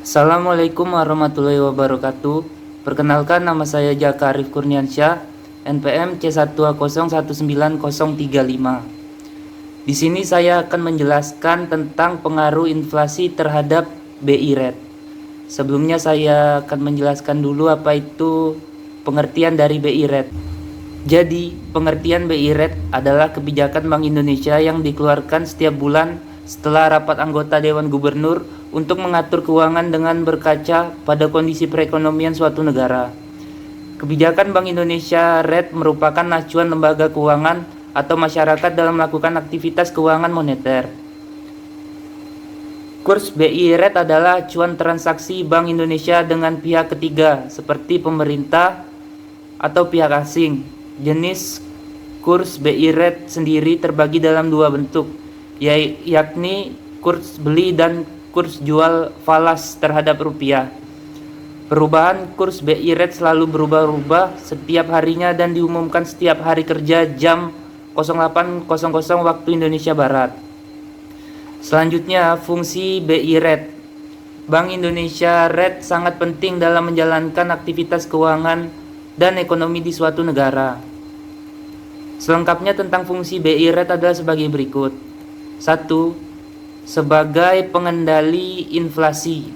Assalamualaikum warahmatullahi wabarakatuh. Perkenalkan, nama saya Jaka Arif Kurniansyah, NPM C120190035. Di sini saya akan menjelaskan tentang pengaruh inflasi terhadap BI Rate. Sebelumnya saya akan menjelaskan dulu apa itu pengertian dari BI Rate. Jadi, pengertian BI Rate adalah kebijakan Bank Indonesia yang dikeluarkan setiap bulan setelah rapat anggota Dewan Gubernur untuk mengatur keuangan dengan berkaca pada kondisi perekonomian suatu negara. Kebijakan Bank Indonesia Rate merupakan acuan lembaga keuangan atau masyarakat dalam melakukan aktivitas keuangan moneter. Kurs BI Rate adalah acuan transaksi Bank Indonesia dengan pihak ketiga seperti pemerintah atau pihak asing. Jenis kurs BI Rate sendiri terbagi dalam dua bentuk, yakni kurs beli dan kurs jual falas terhadap rupiah. Perubahan kurs BI Rate selalu berubah-ubah setiap harinya dan diumumkan setiap hari kerja jam 08.00 waktu Indonesia Barat. Selanjutnya, fungsi BI Rate. Bank Indonesia Rate sangat penting dalam menjalankan aktivitas keuangan dan ekonomi di suatu negara. Selengkapnya tentang fungsi BI Rate adalah sebagai berikut. 1. Sebagai pengendali inflasi.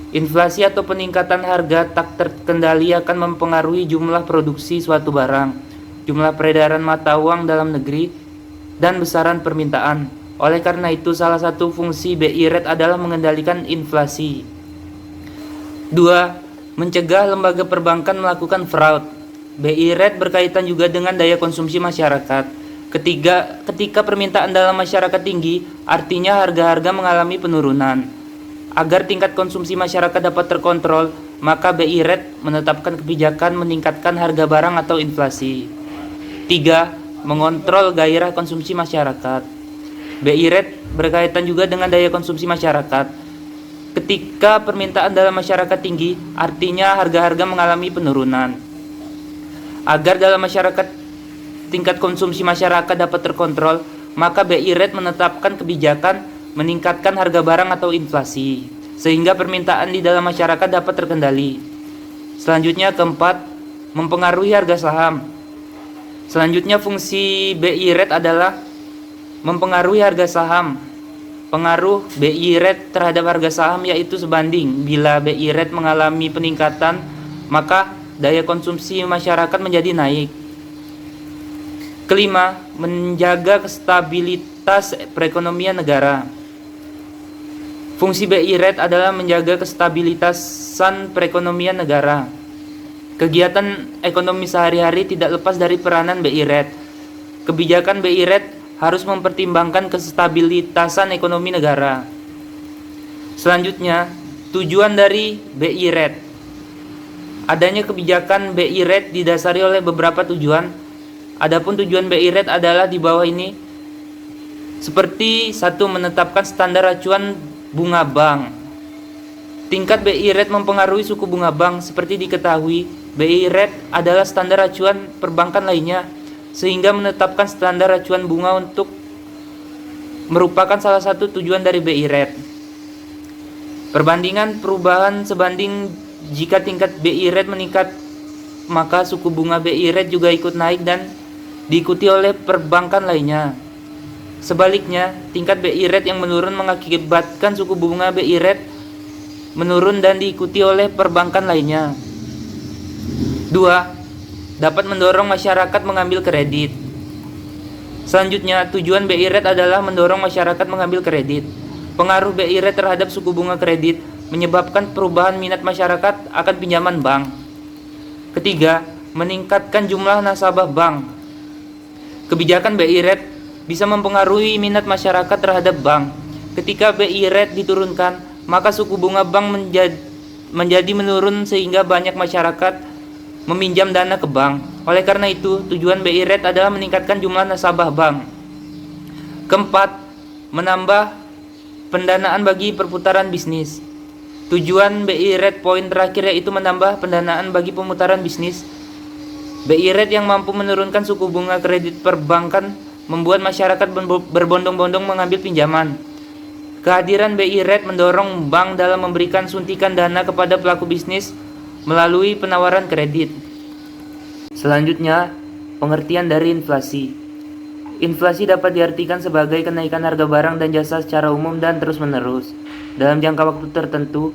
Inflasi atau peningkatan harga tak terkendali akan mempengaruhi jumlah produksi suatu barang, jumlah peredaran mata uang dalam negeri, dan besaran permintaan. Oleh karena itu, salah satu fungsi BI Rate adalah mengendalikan inflasi. 2. Mencegah lembaga perbankan melakukan fraud. BI Rate berkaitan juga dengan daya konsumsi masyarakat. Ketika permintaan dalam masyarakat tinggi, artinya harga-harga mengalami penurunan. Agar tingkat konsumsi masyarakat dapat terkontrol, maka BI Rate menetapkan kebijakan meningkatkan harga barang atau inflasi. 3. Mengontrol gairah konsumsi masyarakat. BI Rate berkaitan juga dengan daya konsumsi masyarakat. Ketika permintaan dalam masyarakat tinggi, artinya harga-harga mengalami penurunan. Agar dalam masyarakat tingkat konsumsi masyarakat dapat terkontrol, maka BI Rate menetapkan kebijakan meningkatkan harga barang atau inflasi, sehingga permintaan di dalam masyarakat dapat terkendali. Selanjutnya, keempat, mempengaruhi harga saham. Selanjutnya, fungsi BI Rate adalah mempengaruhi harga saham. Pengaruh BI Rate terhadap harga saham yaitu sebanding. Bila BI Rate mengalami peningkatan, maka daya konsumsi masyarakat menjadi naik. Kelima, menjaga stabilitas perekonomian negara. Fungsi BI Rate adalah menjaga kestabilitasan perekonomian negara. Kegiatan ekonomi sehari-hari tidak lepas dari peranan BI Rate. Kebijakan BI Rate harus mempertimbangkan kestabilitasan ekonomi negara. Selanjutnya, tujuan dari BI Rate. Adanya kebijakan BI Rate didasari oleh beberapa tujuan. Adapun tujuan BI Rate adalah di bawah ini. Seperti 1. Menetapkan standar acuan bunga bank. Tingkat BI Rate mempengaruhi suku bunga bank. Seperti diketahui, BI Rate adalah standar acuan perbankan lainnya, sehingga menetapkan standar acuan bunga untuk merupakan salah satu tujuan dari BI Rate. Perbandingan perubahan sebanding jika tingkat BI Rate meningkat, maka suku bunga BI Rate juga ikut naik dan diikuti oleh perbankan lainnya. Sebaliknya, tingkat BI Rate yang menurun mengakibatkan suku bunga BI Rate menurun dan diikuti oleh perbankan lainnya. 2. Dapat mendorong masyarakat mengambil kredit. Selanjutnya, tujuan BI Rate adalah mendorong masyarakat mengambil kredit. Pengaruh BI Rate terhadap suku bunga kredit menyebabkan perubahan minat masyarakat akan pinjaman bank. Ketiga, meningkatkan jumlah nasabah bank. Kebijakan BI Rate bisa mempengaruhi minat masyarakat terhadap bank. Ketika BI Rate diturunkan, maka suku bunga bank menjadi menurun sehingga banyak masyarakat meminjam dana ke bank. Oleh karena itu, tujuan BI Rate adalah meningkatkan jumlah nasabah bank. Keempat, menambah pendanaan bagi perputaran bisnis. Tujuan BI Rate poin terakhir yaitu menambah pendanaan bagi pemutaran bisnis. BI Rate yang mampu menurunkan suku bunga kredit perbankan membuat masyarakat berbondong-bondong mengambil pinjaman. Kehadiran BI Rate mendorong bank dalam memberikan suntikan dana kepada pelaku bisnis melalui penawaran kredit. Selanjutnya, pengertian dari inflasi. Inflasi dapat diartikan sebagai kenaikan harga barang dan jasa secara umum dan terus-menerus dalam jangka waktu tertentu.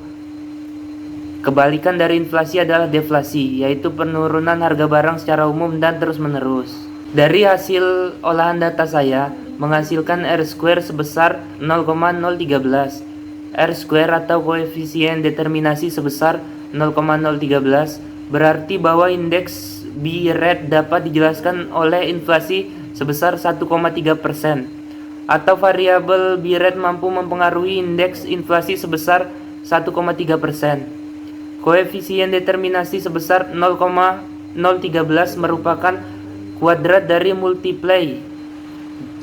Kebalikan dari inflasi adalah deflasi, yaitu penurunan harga barang secara umum dan terus-menerus. Dari hasil olahan data saya, menghasilkan R-square sebesar 0,013. R-square atau koefisien determinasi sebesar 0,013 berarti bahwa indeks BI Rate dapat dijelaskan oleh inflasi sebesar 1,3%, atau variabel BI Rate mampu mempengaruhi indeks inflasi sebesar 1,3%. Koefisien determinasi sebesar 0,013 merupakan kuadrat dari multiply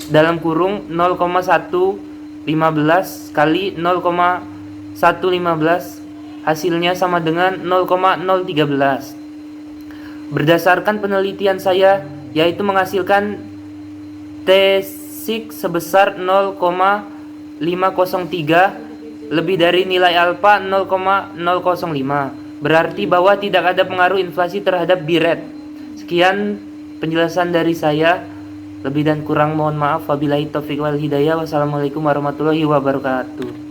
dalam kurung 0,115 kali 0,115, hasilnya sama dengan 0,013. Berdasarkan penelitian saya, yaitu menghasilkan T6 sebesar 0,503 lebih dari nilai alfa 0,005, berarti bahwa tidak ada pengaruh inflasi terhadap BI Rate. Sekian penjelasan dari saya, lebih dan kurang mohon maaf. Wabillahi taufiq wal hidayah. Wassalamualaikum warahmatullahi wabarakatuh.